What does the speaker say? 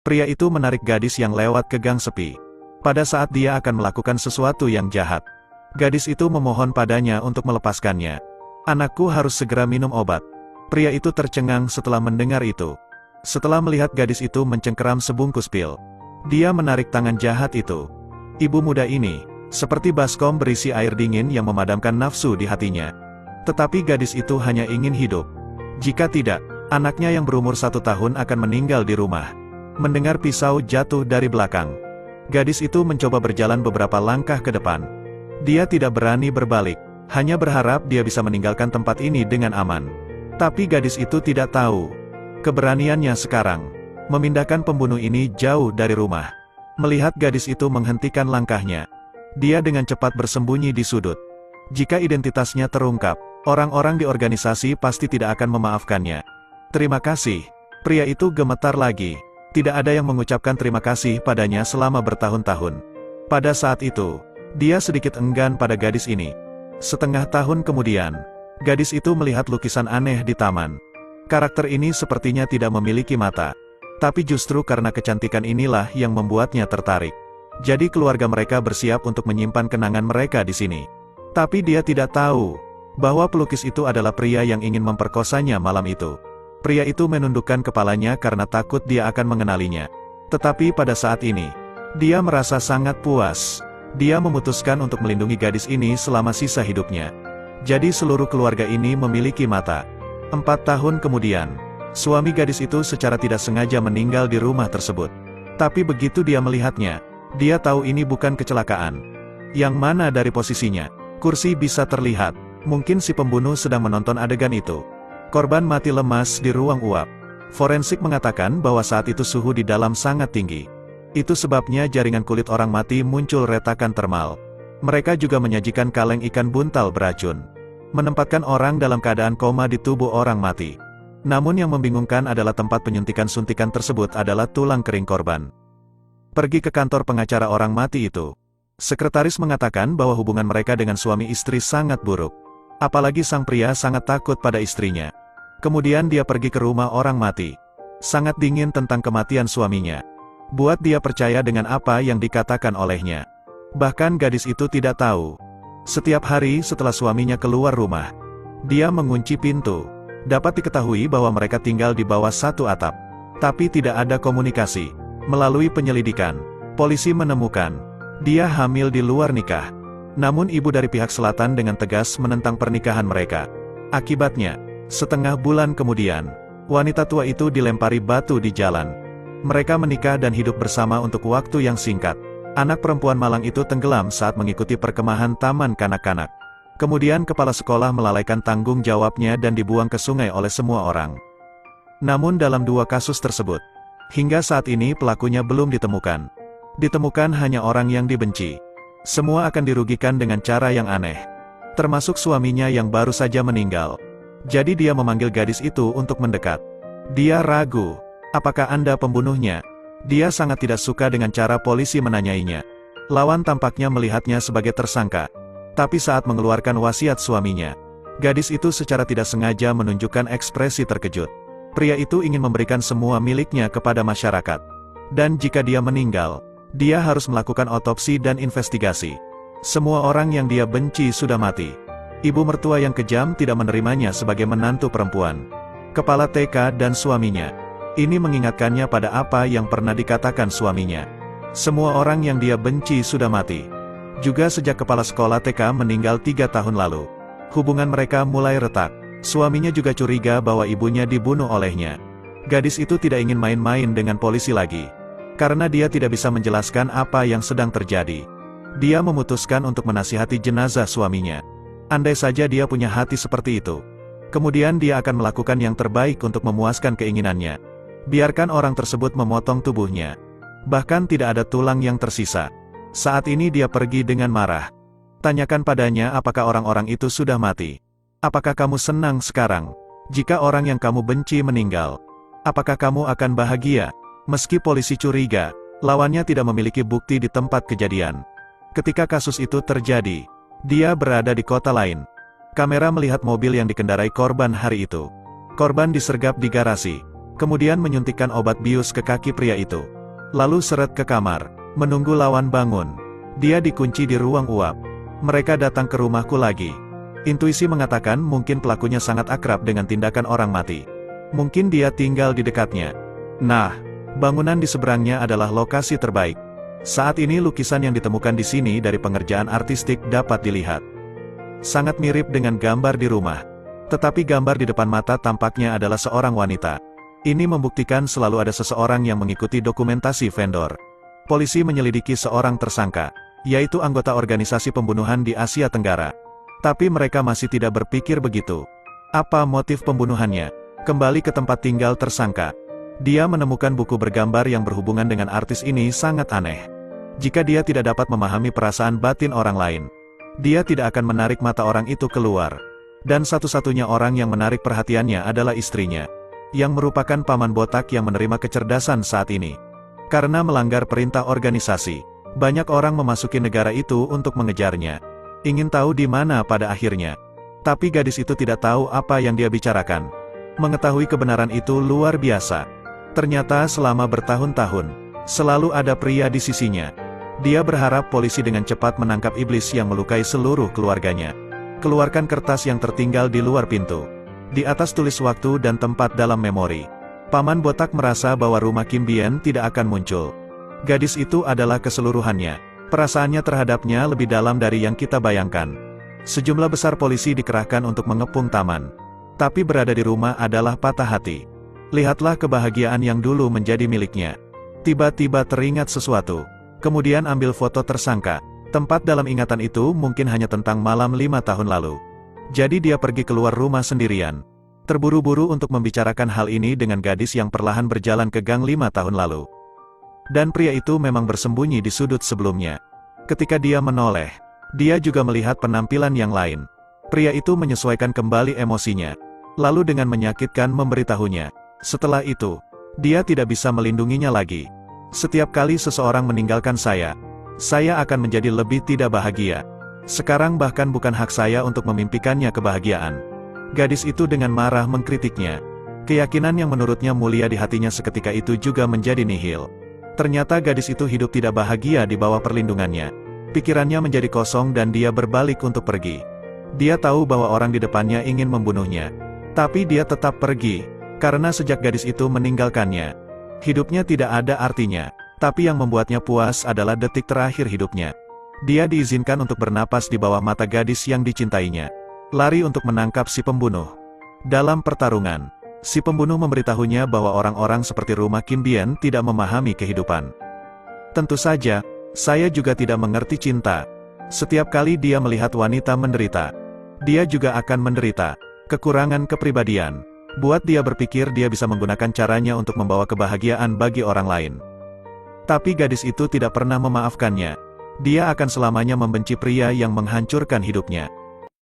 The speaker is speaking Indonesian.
Pria itu menarik gadis yang lewat ke gang sepi. Pada saat dia akan melakukan sesuatu yang jahat, gadis itu memohon padanya untuk melepaskannya. "Anakku harus segera minum obat." Pria itu tercengang setelah mendengar itu. Setelah melihat gadis itu mencengkeram sebungkus pil, dia menarik tangan jahat itu. Ibu muda ini, seperti baskom berisi air dingin yang memadamkan nafsu di hatinya. Tetapi gadis itu hanya ingin hidup. Jika tidak, anaknya yang berumur 1 tahun akan meninggal di rumah. Mendengar pisau jatuh dari belakang, gadis itu mencoba berjalan beberapa langkah ke depan. Dia tidak berani berbalik, hanya berharap dia bisa meninggalkan tempat ini dengan aman. Tapi gadis itu tidak tahu, keberaniannya sekarang memindahkan pembunuh ini jauh dari rumah. Melihat gadis itu menghentikan langkahnya, dia dengan cepat bersembunyi di sudut. Jika identitasnya terungkap, orang-orang di organisasi pasti tidak akan memaafkannya. "Terima kasih." Pria itu gemetar lagi. Tidak ada yang mengucapkan terima kasih padanya selama bertahun-tahun. Pada saat itu, dia sedikit enggan pada gadis ini. Setengah tahun kemudian, gadis itu melihat lukisan aneh di taman. Karakter ini sepertinya tidak memiliki mata. Tapi justru karena kecantikan inilah yang membuatnya tertarik. Jadi keluarga mereka bersiap untuk menyimpan kenangan mereka di sini. Tapi dia tidak tahu bahwa pelukis itu adalah pria yang ingin memperkosanya malam itu. Pria itu menundukkan kepalanya karena takut dia akan mengenalinya. Tetapi pada saat ini, dia merasa sangat puas. Dia memutuskan untuk melindungi gadis ini selama sisa hidupnya. Jadi seluruh keluarga ini memiliki mata. 4 tahun kemudian, suami gadis itu secara tidak sengaja meninggal di rumah tersebut. Tapi begitu dia melihatnya, dia tahu ini bukan kecelakaan. Yang mana dari posisinya, kursi bisa terlihat. Mungkin si pembunuh sedang menonton adegan itu. Korban mati lemas di ruang uap. Forensik mengatakan bahwa saat itu suhu di dalam sangat tinggi. Itu sebabnya jaringan kulit orang mati muncul retakan termal. Mereka juga menyajikan kaleng ikan buntal beracun, menempatkan orang dalam keadaan koma di tubuh orang mati. Namun yang membingungkan adalah tempat penyuntikan suntikan tersebut adalah tulang kering korban. Pergi ke kantor pengacara orang mati itu. Sekretaris mengatakan bahwa hubungan mereka dengan suami istri sangat buruk. Apalagi sang pria sangat takut pada istrinya. Kemudian dia pergi ke rumah orang mati. Sangat dingin tentang kematian suaminya. Buat dia percaya dengan apa yang dikatakan olehnya. Bahkan gadis itu tidak tahu. Setiap hari setelah suaminya keluar rumah, dia mengunci pintu. Dapat diketahui bahwa mereka tinggal di bawah satu atap. Tapi tidak ada komunikasi. Melalui penyelidikan, polisi menemukan dia hamil di luar nikah. Namun ibu dari pihak selatan dengan tegas menentang pernikahan mereka. Akibatnya, setengah bulan kemudian, wanita tua itu dilempari batu di jalan. Mereka menikah dan hidup bersama untuk waktu yang singkat. Anak perempuan malang itu tenggelam saat mengikuti perkemahan taman kanak-kanak. Kemudian kepala sekolah melalaikan tanggung jawabnya dan dibuang ke sungai oleh semua orang. Namun dalam 2 kasus tersebut, hingga saat ini pelakunya belum ditemukan. Ditemukan hanya orang yang dibenci. Semua akan dirugikan dengan cara yang aneh. Termasuk suaminya yang baru saja meninggal. Jadi dia memanggil gadis itu untuk mendekat. Dia ragu. Apakah Anda pembunuhnya? Dia sangat tidak suka dengan cara polisi menanyainya. Lawan tampaknya melihatnya sebagai tersangka. Tapi saat mengeluarkan wasiat suaminya, gadis itu secara tidak sengaja menunjukkan ekspresi terkejut. Pria itu ingin memberikan semua miliknya kepada masyarakat. Dan jika dia meninggal, dia harus melakukan otopsi dan investigasi. Semua orang yang dia benci sudah mati. Ibu mertua yang kejam tidak menerimanya sebagai menantu perempuan. Kepala TK dan suaminya. Ini mengingatkannya pada apa yang pernah dikatakan suaminya. Semua orang yang dia benci sudah mati. Juga sejak kepala sekolah TK meninggal 3 tahun lalu. Hubungan mereka mulai retak. Suaminya juga curiga bahwa ibunya dibunuh olehnya. Gadis itu tidak ingin main-main dengan polisi lagi. Karena dia tidak bisa menjelaskan apa yang sedang terjadi. Dia memutuskan untuk menasihati jenazah suaminya. Andai saja dia punya hati seperti itu. Kemudian dia akan melakukan yang terbaik untuk memuaskan keinginannya. Biarkan orang tersebut memotong tubuhnya. Bahkan tidak ada tulang yang tersisa. Saat ini dia pergi dengan marah. Tanyakan padanya apakah orang-orang itu sudah mati. Apakah kamu senang sekarang? Jika orang yang kamu benci meninggal, apakah kamu akan bahagia? Meski polisi curiga, lawannya tidak memiliki bukti di tempat kejadian. Ketika kasus itu terjadi, dia berada di kota lain. Kamera melihat mobil yang dikendarai korban hari itu. Korban disergap di garasi, kemudian menyuntikkan obat bius ke kaki pria itu. lalu seret ke kamar, menunggu lawan bangun. Dia dikunci di ruang uap. Mereka datang ke rumahku lagi. Intuisi mengatakan mungkin pelakunya sangat akrab dengan tindakan orang mati. Mungkin dia tinggal di dekatnya. Nah, bangunan di seberangnya adalah lokasi terbaik. Saat ini lukisan yang ditemukan di sini dari pengerjaan artistik dapat dilihat. Sangat mirip dengan gambar di rumah. Tetapi gambar di depan mata tampaknya adalah seorang wanita. Ini membuktikan selalu ada seseorang yang mengikuti dokumentasi vendor. Polisi menyelidiki seorang tersangka, yaitu anggota organisasi pembunuhan di Asia Tenggara. Tapi mereka masih tidak berpikir begitu. Apa motif pembunuhannya? Kembali ke tempat tinggal tersangka. Dia menemukan buku bergambar yang berhubungan dengan artis ini sangat aneh. Jika dia tidak dapat memahami perasaan batin orang lain, dia tidak akan menarik mata orang itu keluar. Dan satu-satunya orang yang menarik perhatiannya adalah istrinya, yang merupakan paman botak yang menerima kecerdasan saat ini. Karena melanggar perintah organisasi, banyak orang memasuki negara itu untuk mengejarnya. Ingin tahu di mana pada akhirnya. Tapi gadis itu tidak tahu apa yang dia bicarakan. Mengetahui kebenaran itu luar biasa. Ternyata selama bertahun-tahun, selalu ada pria di sisinya. Dia berharap polisi dengan cepat menangkap iblis yang melukai seluruh keluarganya. Keluarkan kertas yang tertinggal di luar pintu. Di atas tulis waktu dan tempat dalam memori. Paman botak merasa bahwa rumah Kim Bien tidak akan muncul. Gadis itu adalah keseluruhannya. Perasaannya terhadapnya lebih dalam dari yang kita bayangkan. Sejumlah besar polisi dikerahkan untuk mengepung taman. Tapi berada di rumah adalah patah hati. Lihatlah kebahagiaan yang dulu menjadi miliknya. Tiba-tiba teringat sesuatu. Kemudian ambil foto tersangka. Tempat dalam ingatan itu mungkin hanya tentang malam 5 tahun lalu. Jadi dia pergi keluar rumah sendirian. Terburu-buru untuk membicarakan hal ini dengan gadis yang perlahan berjalan ke gang 5 tahun lalu. Dan pria itu memang bersembunyi di sudut sebelumnya. Ketika dia menoleh, dia juga melihat penampilan yang lain. Pria itu menyesuaikan kembali emosinya. Lalu dengan menyakitkan memberitahunya. Setelah itu, dia tidak bisa melindunginya lagi. Setiap kali seseorang meninggalkan saya akan menjadi lebih tidak bahagia. Sekarang bahkan bukan hak saya untuk memimpikannya kebahagiaan. Gadis itu dengan marah mengkritiknya. Keyakinan yang menurutnya mulia di hatinya seketika itu juga menjadi nihil. Ternyata gadis itu hidup tidak bahagia di bawah perlindungannya. Pikirannya menjadi kosong dan dia berbalik untuk pergi. Dia tahu bahwa orang di depannya ingin membunuhnya. Tapi dia tetap pergi, karena sejak gadis itu meninggalkannya, hidupnya tidak ada artinya. Tapi yang membuatnya puas adalah detik terakhir hidupnya. Dia diizinkan untuk bernapas di bawah mata gadis yang dicintainya. Lari untuk menangkap si pembunuh. Dalam pertarungan, si pembunuh memberitahunya bahwa orang-orang seperti rumah Kim Bien tidak memahami kehidupan. Tentu saja, saya juga tidak mengerti cinta. Setiap kali dia melihat wanita menderita, dia juga akan menderita. Kekurangan kepribadian buat dia berpikir dia bisa menggunakan caranya untuk membawa kebahagiaan bagi orang lain. Tapi gadis itu tidak pernah memaafkannya. Dia akan selamanya membenci pria yang menghancurkan hidupnya.